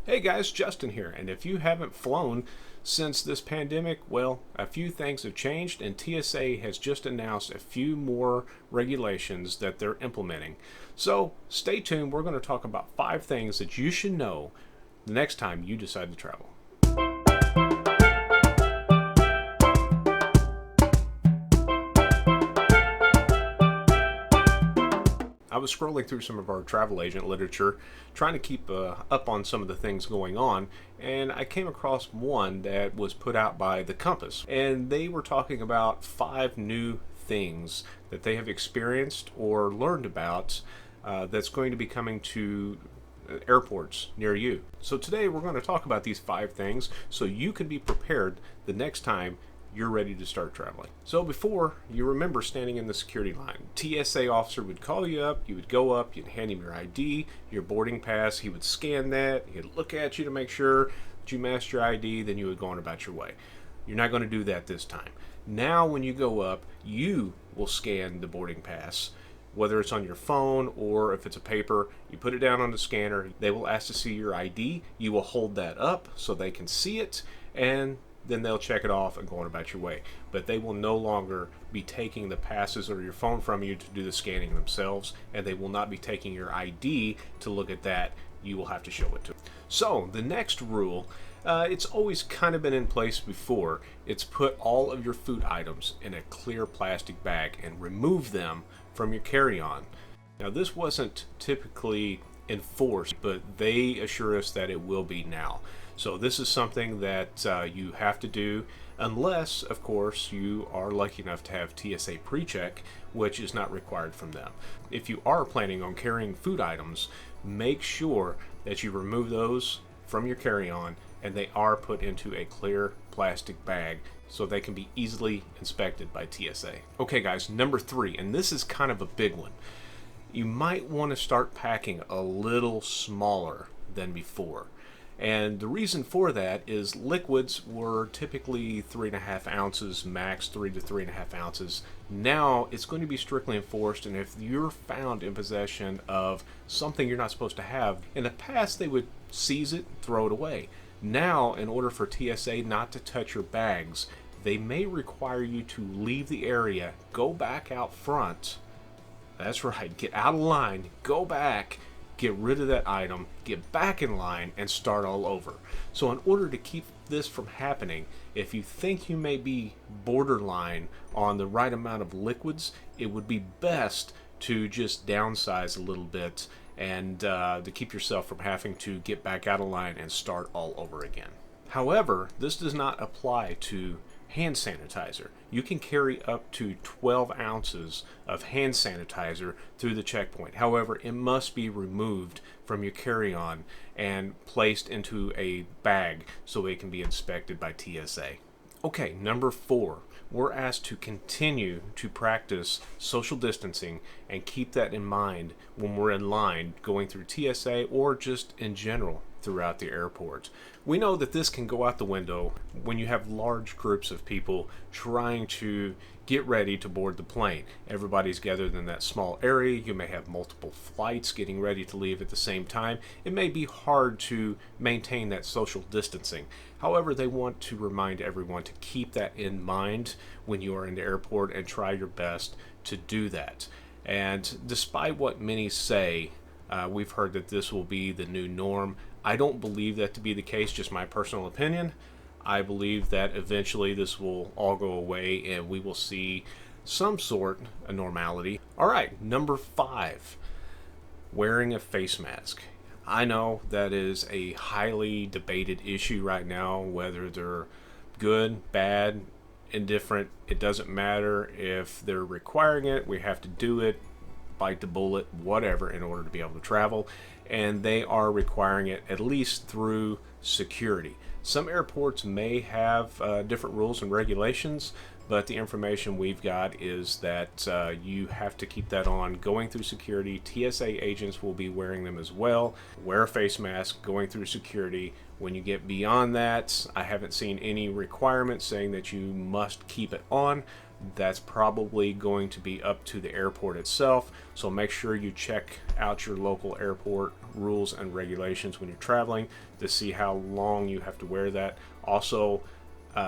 Hey guys, Justin here, and if you haven't flown since this pandemic, well, a few things have changed, and TSA has just announced a few more regulations that they're implementing. So stay tuned, we're going to talk about 5 things that you should know the next time you decide to travel. I was scrolling through some of our travel agent literature, trying to keep up on some of the things going on, and I came across one that was put out by The Compass, and they were talking about 5 new things that they have experienced or learned about that's going to be coming to airports near you. So today we're going to talk about these 5 things so you can be prepared the next time you're ready to start traveling. So before, you remember standing in the security line. TSA officer would call you up, you would go up, you'd hand him your ID, your boarding pass, he would scan that, he'd look at you to make sure that you matched your ID, then you would go on about your way. You're not going to do that this time. Now when you go up, you will scan the boarding pass. Whether it's on your phone or if it's a paper, you put it down on the scanner, they will ask to see your ID, you will hold that up so they can see it, and then they'll check it off and go on about your way. But they will no longer be taking the passes or your phone from you to do the scanning themselves, and they will not be taking your ID to look at that. You will have to show it to them. So the next rule, it's always kind of been in place before. It's put all of your food items in a clear plastic bag and remove them from your carry-on. Now this wasn't typically enforced, but they assure us that it will be now. So this is something that you have to do unless, of course, you are lucky enough to have TSA pre-check, which is not required from them. If you are planning on carrying food items, make sure that you remove those from your carry-on and they are put into a clear plastic bag so they can be easily inspected by TSA. Okay guys, number 3, and this is kind of a big one. You might want to start packing a little smaller than before. And the reason for that is liquids were typically 3.5 ounces, max 3 to 3.5 ounces. Now it's going to be strictly enforced, and if you're found in possession of something you're not supposed to have, in the past they would seize it, throw it away. Now, in order for TSA not to touch your bags, they may require you to leave the area, go back out front. That's right, get out of line, go back, get rid of that item, get back in line, and start all over. So in order to keep this from happening, if you think you may be borderline on the right amount of liquids, it would be best to just downsize a little bit and to keep yourself from having to get back out of line and start all over again. However, this does not apply to hand sanitizer. You can carry up to 12 ounces of hand sanitizer through the checkpoint. However, it must be removed from your carry-on and placed into a bag so it can be inspected by TSA. Okay, number 4. We're asked to continue to practice social distancing and keep that in mind when we're in line going through TSA or just in general throughout the airport. We know that this can go out the window when you have large groups of people trying to get ready to board the plane. Everybody's gathered in that small area. You may have multiple flights getting ready to leave at the same time. It may be hard to maintain that social distancing. However, they want to remind everyone to keep that in mind when you are in the airport and try your best to do that. And despite what many say, we've heard that this will be the new norm. I don't believe that to be the case, just my personal opinion. I believe that eventually this will all go away and we will see some sort of normality. All right, number 5, wearing a face mask. I know that is a highly debated issue right now, whether they're good, bad, indifferent. It doesn't matter if they're requiring it. We have to do it, bite the bullet, whatever, in order to be able to travel. And they are requiring it at least through security. Some airports may have different rules and regulations, but the information we've got is that you have to keep that on going through security. TSA agents will be wearing them as well. Wear a face mask going through security. When you get beyond that, I haven't seen any requirements saying that you must keep it on, That's probably going to be up to the airport itself, so make sure you check out your local airport rules and regulations when you're traveling to see how long you have to wear that. Also,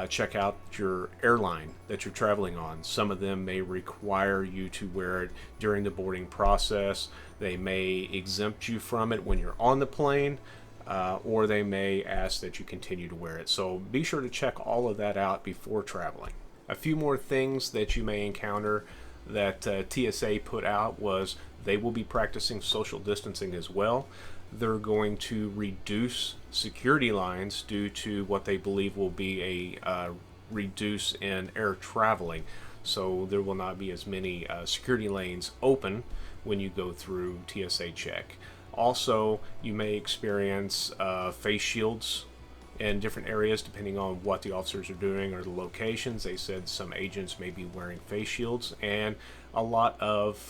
check out your airline that you're traveling on. Some of them may require you to wear it during the boarding process. They may exempt you from it when you're on the plane, or they may ask that you continue to wear it. So be sure to check all of that out before traveling. A few more things that you may encounter that TSA put out was they will be practicing social distancing as well. They're going to reduce security lines due to what they believe will be a reduce in air traveling. So there will not be as many security lanes open when you go through TSA check. Also, you may experience face shields in different areas depending on what the officers are doing or the locations. They said some agents may be wearing face shields, and a lot of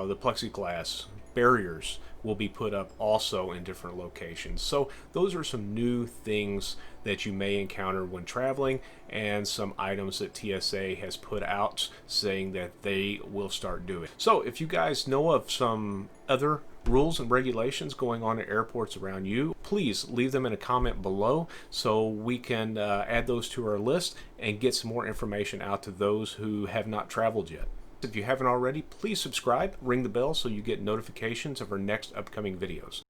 the plexiglass barriers will be put up also in different locations. So those are some new things that you may encounter when traveling, and some items that TSA has put out saying that they will start doing. So if you guys know of some other rules and regulations going on at airports around you, please leave them in a comment below so we can add those to our list and get some more information out to those who have not traveled yet. If you haven't already, please subscribe, ring the bell so you get notifications of our next upcoming videos.